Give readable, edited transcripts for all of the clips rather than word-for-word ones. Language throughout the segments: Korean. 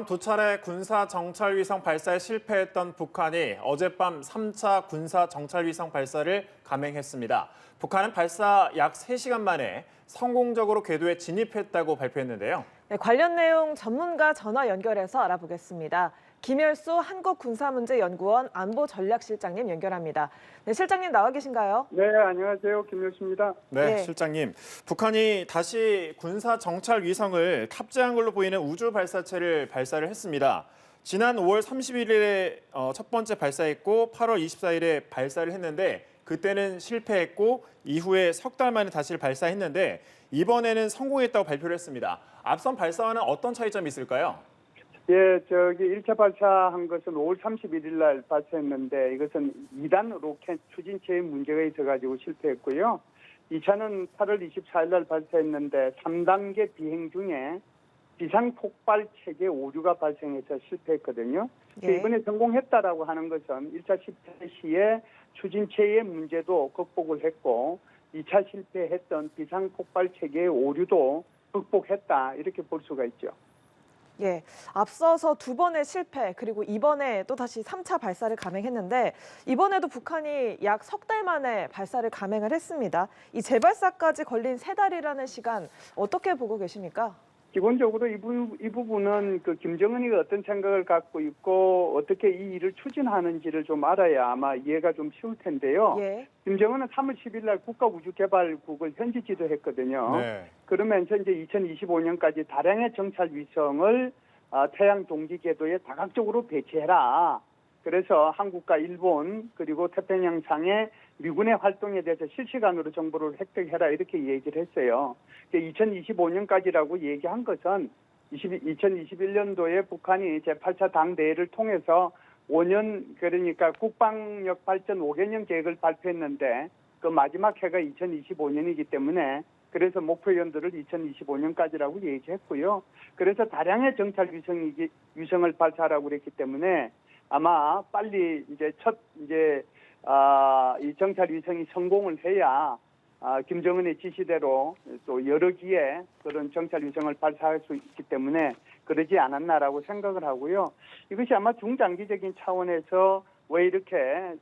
이처럼 두 차례 군사 정찰 위성 발사에 실패했던 북한이 어젯밤 3차 군사 정찰 위성 발사를 감행했습니다. 북한은 발사 약 3시간 만에 성공적으로 궤도에 진입했다고 발표했는데요. 네, 관련 내용 전문가 전화 연결해서 알아보겠습니다. 김열수 한국군사문제연구원 안보전략실장님 연결합니다. 네, 실장님 나와 계신가요? 네, 안녕하세요. 김열수입니다. 네, 네. 실장님. 북한이 다시 군사 정찰 위성을 탑재한 걸로 보이는 우주 발사체를 발사를 했습니다. 지난 5월 31일에 첫 번째 발사했고 8월 24일에 발사를 했는데 그때는 실패했고 이후에 석 달 만에 다시 발사했는데 이번에는 성공했다고 발표를 했습니다. 앞선 발사와는 어떤 차이점이 있을까요? 예, 1차 발사한 것은 5월 31일 날 발사했는데 이것은 2단 로켓 추진체에 문제가 있어가지고 실패했고요. 2차는 8월 24일 날 발사했는데 3단계 비행 중에 비상폭발 체계 오류가 발생해서 실패했거든요. 예. 이번에 성공했다라고 하는 것은 1차 실패 시에 추진체의 문제도 극복을 했고 2차 실패했던 비상폭발 체계의 오류도 극복했다 이렇게 볼 수가 있죠. 예, 앞서서 두 번의 실패 그리고 이번에 또 다시 3차 발사를 감행했는데 이번에도 북한이 약 석 달 만에 발사를 감행을 했습니다. 이 재발사까지 걸린 3달이라는 시간 어떻게 보고 계십니까? 기본적으로 이 부분은 김정은이가 어떤 생각을 갖고 있고 어떻게 이 일을 추진하는지를 좀 알아야 아마 이해가 좀 쉬울 텐데요. 예. 김정은은 3월 10일 날 국가우주개발국을 현지 지도했거든요. 네. 그러면서 이제 2025년까지 다량의 정찰 위성을 태양 동지 궤도에 다각적으로 배치해라. 그래서 한국과 일본 그리고 태평양상의 미군의 활동에 대해서 실시간으로 정보를 획득해라 이렇게 얘기를 했어요. 2025년까지라고 얘기한 것은 2021년도에 북한이 제8차 당대회를 통해서 5년 그러니까 국방력 발전 5개년 계획을 발표했는데 그 마지막 해가 2025년이기 때문에 그래서 목표 연도를 2025년까지라고 얘기했고요. 그래서 다량의 정찰 위성을 발사하라고 그랬기 때문에 아마 빨리 이제 이 정찰 위성이 성공을 해야 김정은의 지시대로 또 여러 기의 그런 정찰 위성을 발사할 수 있기 때문에 그러지 않았나라고 생각을 하고요. 이것이 아마 중장기적인 차원에서 왜 이렇게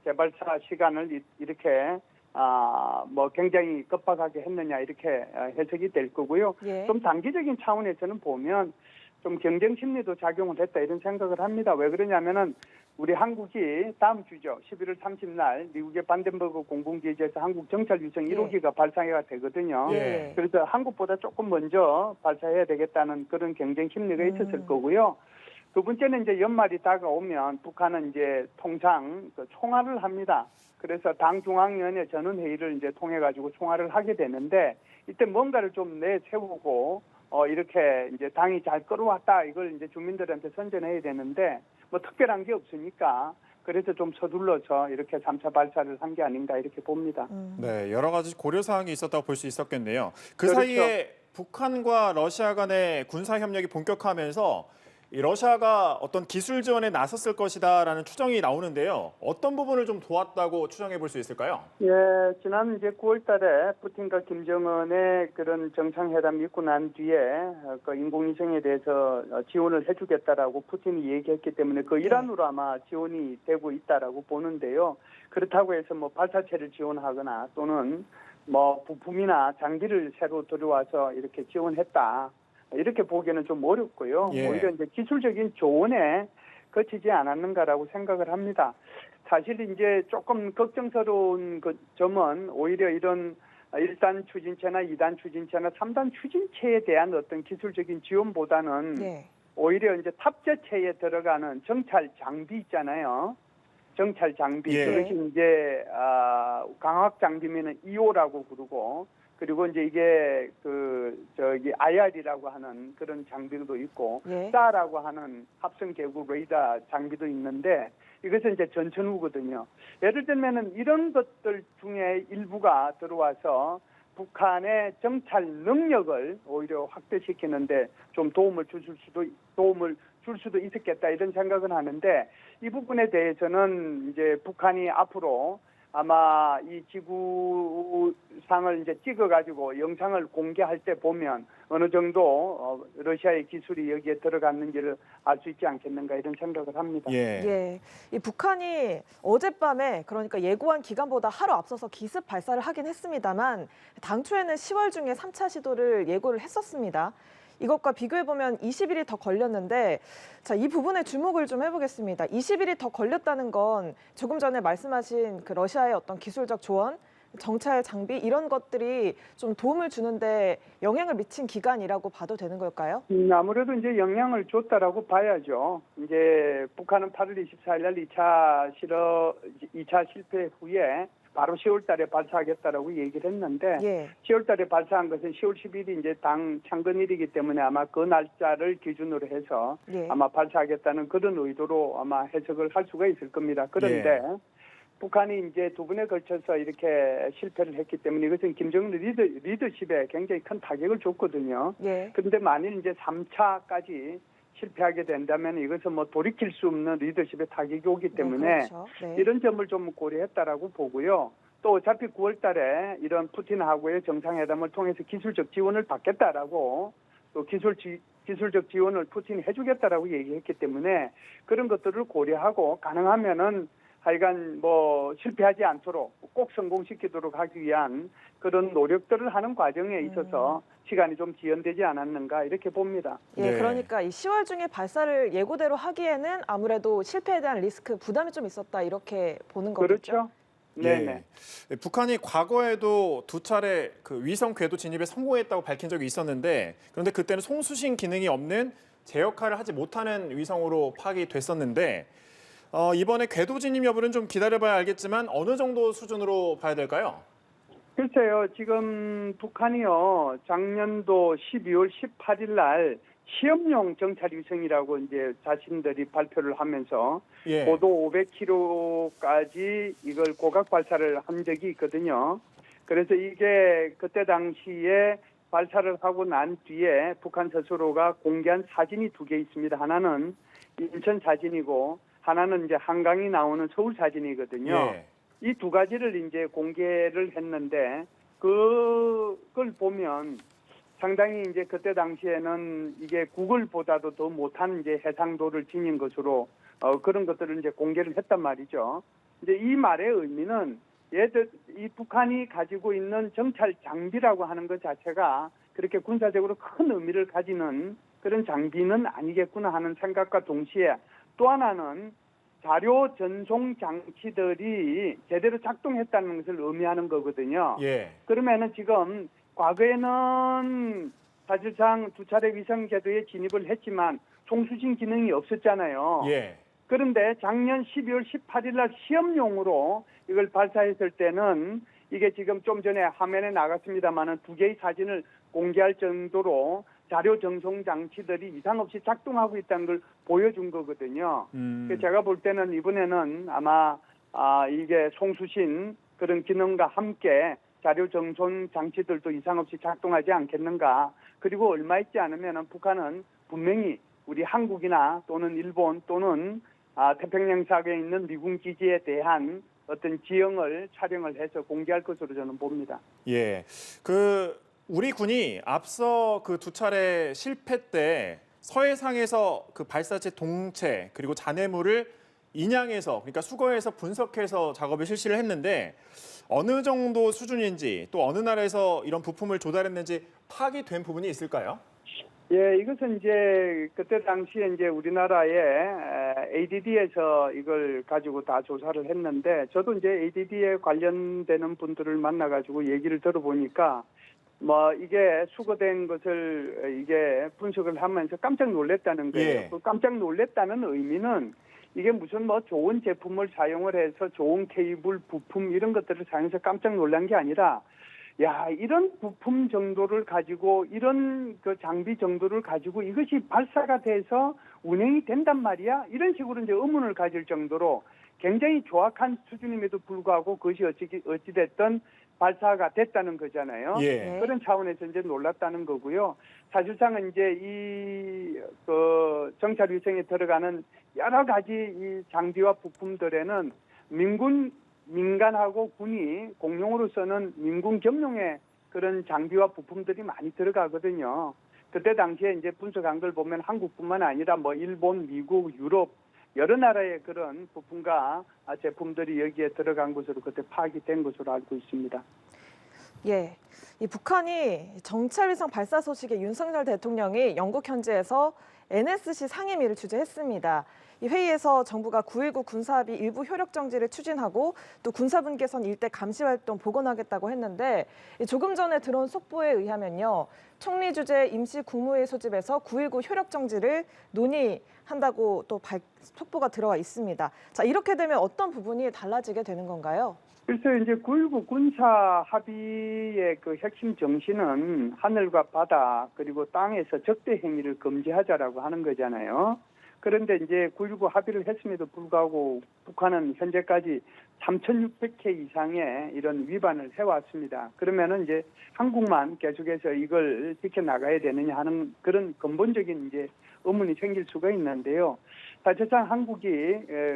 재발사 시간을 이렇게 굉장히 급박하게 했느냐 이렇게 해석이 될 거고요. 예. 좀 단기적인 차원에서는 보면 좀 경쟁 심리도 작용을 했다 이런 생각을 합니다. 왜 그러냐면은 우리 한국이 다음 주죠. 11월 30일 미국의 반덴버그 공군기지에서 한국 정찰 위성 1호기가 발사가 되거든요. 예. 그래서 한국보다 조금 먼저 발사해야 되겠다는 그런 경쟁 심리가 있었을 거고요. 두 번째는 이제 연말이 다가오면 북한은 이제 통상 총화를 합니다. 그래서 당 중앙위원회 전원회의를 이제 통해 가지고 총화를 하게 되는데 이때 뭔가를 좀 내세우고 이렇게 이제 당이 잘 끌어왔다 이걸 이제 주민들한테 선전해야 되는데 뭐 특별한 게 없으니까 그래서 좀 서둘러서 이렇게 3차 발사를 한 게 아닌가 이렇게 봅니다. 네, 여러 가지 고려 사항이 있었다고 볼 수 있었겠네요. 그 그렇죠. 사이에 북한과 러시아 간의 군사 협력이 본격화하면서 이 러시아가 어떤 기술 지원에 나섰을 것이다라는 추정이 나오는데요. 어떤 부분을 좀 도왔다고 추정해 볼 수 있을까요? 예, 지난 이제 9월 달에 푸틴과 김정은의 그런 정상회담이 있고 난 뒤에 그 인공위성에 대해서 지원을 해주겠다라고 푸틴이 얘기했기 때문에 그 일환으로 아마 지원이 되고 있다라고 보는데요. 그렇다고 해서 뭐 발사체를 지원하거나 또는 뭐 부품이나 장비를 새로 들여와서 이렇게 지원했다. 이렇게 보기에는 좀 어렵고요. 예. 오히려 이제 기술적인 조언에 거치지 않았는가라고 생각을 합니다. 사실 이제 조금 걱정스러운 그 점은 오히려 이런 1단 추진체나 2단 추진체나 3단 추진체에 대한 어떤 기술적인 지원보다는 네. 오히려 이제 탑재체에 들어가는 정찰 장비 있잖아요. 정찰 장비. 예. 그것이 이제 광학 장비면은 EO라고 부르고 그리고 이제 이게 IR이라고 하는 그런 장비도 있고 예. SAR라고 하는 합성 계구 레이더 장비도 있는데 이것은 이제 전천후거든요. 예를 들면은 이런 것들 중에 일부가 들어와서 북한의 정찰 능력을 오히려 확대시키는데 좀 도움을 줄 수도 있었겠다 이런 생각은 하는데 이 부분에 대해서는 이제 북한이 앞으로 아마 이 지구상을 이제 찍어가지고 영상을 공개할 때 보면 어느 정도 러시아의 기술이 여기에 들어갔는지를 알 수 있지 않겠는가 이런 생각을 합니다. 예. 예, 이 북한이 어젯밤에 그러니까 예고한 기간보다 하루 앞서서 기습 발사를 하긴 했습니다만 당초에는 10월 중에 3차 시도를 예고를 했었습니다. 이것과 비교해보면 20일이 더 걸렸는데 자, 이 부분에 주목을 좀 해보겠습니다. 20일이 더 걸렸다는 건 조금 전에 말씀하신 그 러시아의 어떤 기술적 조언, 정찰 장비 이런 것들이 좀 도움을 주는데 영향을 미친 기간이라고 봐도 되는 걸까요? 아무래도 이제 영향을 줬다라고 봐야죠. 이제 북한은 8월 24일 날 2차 실패 후에 바로 10월 달에 발사하겠다라고 얘기를 했는데 예. 10월 달에 발사한 것은 10월 10일이 이제 당 창건일이기 때문에 아마 그 날짜를 기준으로 해서 예. 아마 발사하겠다는 그런 의도로 아마 해석을 할 수가 있을 겁니다. 그런데 북한이 이제 두 번에 걸쳐서 이렇게 실패를 했기 때문에 이것은 김정은 리더십에 굉장히 큰 타격을 줬거든요. 예. 그런데 만일 이제 3차까지 실패하게 된다면 이것은 뭐 돌이킬 수 없는 리더십의 타격이 오기 때문에 그렇죠. 네. 이런 점을 좀 고려했다라고 보고요. 또 어차피 9월 달에 이런 푸틴하고의 정상회담을 통해서 기술적 지원을 받겠다라고 또 기술적 지원을 푸틴이 해주겠다라고 얘기했기 때문에 그런 것들을 고려하고 가능하면은 하여간 뭐 실패하지 않도록 꼭 성공시키도록 하기 위한 그런 노력들을 하는 과정에 있어서 시간이 좀 지연되지 않았는가 이렇게 봅니다. 예, 네. 그러니까 이 10월 중에 발사를 예고대로 하기에는 아무래도 실패에 대한 리스크, 부담이 좀 있었다 이렇게 보는 거겠죠? 그렇죠? 네네. 예. 북한이 과거에도 두 차례 그 위성 궤도 진입에 성공했다고 밝힌 적이 있었는데 그런데 그때는 송수신 기능이 없는 제 역할을 하지 못하는 위성으로 파악이 됐었는데 이번에 궤도 진입 여부는 좀 기다려봐야 알겠지만 어느 정도 수준으로 봐야 될까요? 글쎄요, 지금 북한이요, 작년도 12월 18일 날 시험용 정찰 위성이라고 이제 자신들이 발표를 하면서 예. 고도 500km까지 이걸 고각 발사를 한 적이 있거든요. 그래서 이게 그때 당시에 발사를 하고 난 뒤에 북한 스스로가 공개한 사진이 두 개 있습니다. 하나는 인천 사진이고 하나는 이제 한강이 나오는 서울 사진이거든요. 예. 이 두 가지를 이제 공개를 했는데 그걸 보면 상당히 이제 그때 당시에는 이게 구글보다도 더 못한 이제 해상도를 지닌 것으로 그런 것들을 이제 공개를 했단 말이죠. 이제 이 말의 의미는 이 북한이 가지고 있는 정찰 장비라고 하는 것 자체가 그렇게 군사적으로 큰 의미를 가지는 그런 장비는 아니겠구나 하는 생각과 동시에 또 하나는 자료 전송 장치들이 제대로 작동했다는 것을 의미하는 거거든요. 예. 그러면은 지금 과거에는 사실상 두 차례 위성 궤도에 진입을 했지만 송수신 기능이 없었잖아요. 예. 그런데 작년 12월 18일 날 시험용으로 이걸 발사했을 때는 이게 지금 좀 전에 화면에 나갔습니다만은 두 개의 사진을 공개할 정도로 자료 전송 장치들이 이상 없이 작동하고 있다는 걸 보여준 거거든요. 그래서 제가 볼 때는 이번에는 아마 이게 송수신 그런 기능과 함께 자료 전송 장치들도 이상 없이 작동하지 않겠는가. 그리고 얼마 있지 않으면 북한은 분명히 우리 한국이나 또는 일본 또는 태평양 사계에 있는 미군 기지에 대한 어떤 지형을 촬영을 해서 공개할 것으로 저는 봅니다. 예. 우리 군이 앞서 그 두 차례 실패 때 서해상에서 그 발사체 동체 그리고 잔해물을 인양해서 그러니까 수거해서 분석해서 작업을 실시를 했는데 어느 정도 수준인지 또 어느 나라에서 이런 부품을 조달했는지 파악이 된 부분이 있을까요? 예, 이것은 이제 그때 당시에 이제 우리나라의 ADD에서 이걸 가지고 다 조사를 했는데 저도 이제 ADD에 관련되는 분들을 만나가지고 얘기를 들어보니까 뭐 이게 수거된 것을 이게 분석을 하면서 깜짝 놀랐다는 거예요. 예. 그 깜짝 놀랐다는 의미는 이게 무슨 뭐 좋은 제품을 사용을 해서 좋은 케이블 부품 이런 것들을 사용해서 깜짝 놀란 게 아니라 야, 이런 부품 정도를 가지고 이런 그 장비 정도를 가지고 이것이 발사가 돼서 운행이 된단 말이야? 이런 식으로 이제 의문을 가질 정도로 굉장히 조악한 수준임에도 불구하고 그것이 어찌됐든 발사가 됐다는 거잖아요. 예. 그런 차원에서 이제 놀랐다는 거고요. 사실상은 이제 그 정찰 위성에 들어가는 여러 가지 이 장비와 부품들에는 민군 민간하고 군이 공용으로 쓰는 민군 겸용의 그런 장비와 부품들이 많이 들어가거든요. 그때 당시에 이제 분석한 걸 보면 한국뿐만 아니라 뭐 일본, 미국, 유럽 여러 나라의 그런 부품과 제품들이 여기에 들어간 것으로 그때 파악이 된 것으로 알고 있습니다. 예, 이 북한이 정찰위성 발사 소식에 윤석열 대통령이 영국 현지에서 NSC 상임위를 주재했습니다. 이 회의에서 정부가 9.19 군사합의 일부 효력 정지를 추진하고 또 군사분계선 일대 감시 활동 복원하겠다고 했는데 조금 전에 들어온 속보에 의하면요. 총리 주재 임시 국무회의 소집에서 9.19 효력 정지를 논의한다고 또 속보가 들어와 있습니다. 자, 이렇게 되면 어떤 부분이 달라지게 되는 건가요? 그래서 이제 9.19 군사 합의의 그 핵심 정신은 하늘과 바다 그리고 땅에서 적대 행위를 금지하자라고 하는 거잖아요. 그런데 이제 9.19 합의를 했음에도 불구하고 북한은 현재까지 3,600회 이상의 이런 위반을 해왔습니다. 그러면은 이제 한국만 계속해서 이걸 지켜나가야 되느냐 하는 그런 근본적인 이제 의문이 생길 수가 있는데요. 사실상 한국이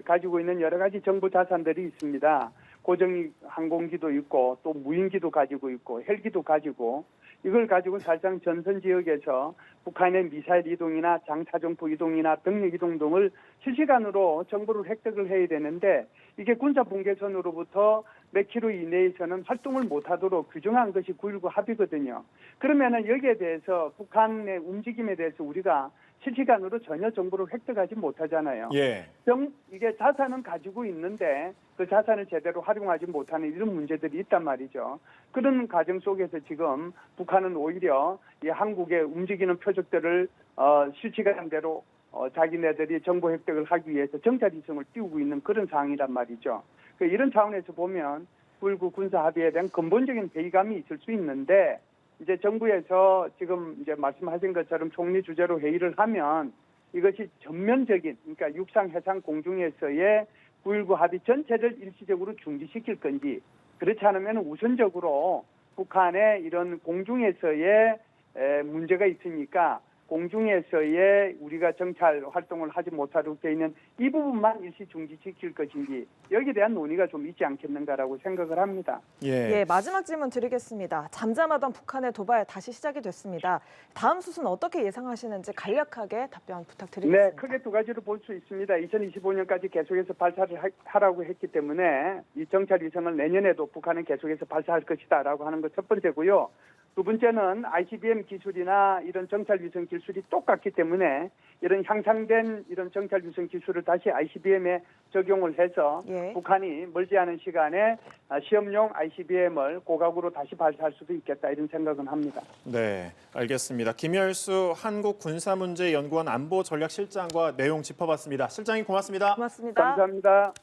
가지고 있는 여러 가지 정부 자산들이 있습니다. 고정 항공기도 있고 또 무인기도 가지고 있고 헬기도 가지고 이걸 가지고 사실상 전선 지역에서 북한의 미사일 이동이나 장차종포 이동이나 병력 이동 등을 실시간으로 정보를 획득을 해야 되는데 이게 군사 분계선으로부터 몇 킬로 이내에서는 활동을 못하도록 규정한 것이 9.19 합의거든요. 그러면은 여기에 대해서 북한의 움직임에 대해서 우리가 실시간으로 전혀 정보를 획득하지 못하잖아요. 예. 이게 자산은 가지고 있는데 그 자산을 제대로 활용하지 못하는 이런 문제들이 있단 말이죠. 그런 과정 속에서 지금 북한은 오히려 이 한국의 움직이는 표적들을 실시간대로 자기네들이 정보 획득을 하기 위해서 정찰위성을 띄우고 있는 그런 상황이란 말이죠. 이런 차원에서 보면 9.19 군사 합의에 대한 근본적인 회의감이 있을 수 있는데 이제 정부에서 지금 이제 말씀하신 것처럼 총리 주재로 회의를 하면 이것이 전면적인 그러니까 육상, 해상, 공중에서의 9.19 합의 전체를 일시적으로 중지시킬 건지 그렇지 않으면 우선적으로 북한의 이런 공중에서의 문제가 있으니까 공중에서의 우리가 정찰 활동을 하지 못하도록 되어 있는 이 부분만 일시 중지시킬 것인지 여기에 대한 논의가 좀 있지 않겠는가라고 생각을 합니다. 예, 마지막 질문 드리겠습니다. 잠잠하던 북한의 도발 다시 시작이 됐습니다. 다음 수순 어떻게 예상하시는지 간략하게 답변 부탁드리겠습니다. 네, 크게 두 가지로 볼 수 있습니다. 2025년까지 계속해서 발사를 하라고 했기 때문에 이 정찰 위성을 내년에도 북한은 계속해서 발사할 것이다라고 하는 것 첫 번째고요. 두 번째는 ICBM 기술이나 이런 정찰 위성 기술이 똑같기 때문에 이런 향상된 이런 정찰 위성 기술을 다시 ICBM에 적용을 해서 예. 북한이 멀지 않은 시간에 시험용 ICBM을 고각으로 다시 발사할 수도 있겠다 이런 생각은 합니다. 네, 알겠습니다. 김열수 한국군사문제연구원 안보전략실장과 내용 짚어봤습니다. 실장님 고맙습니다. 고맙습니다. 감사합니다.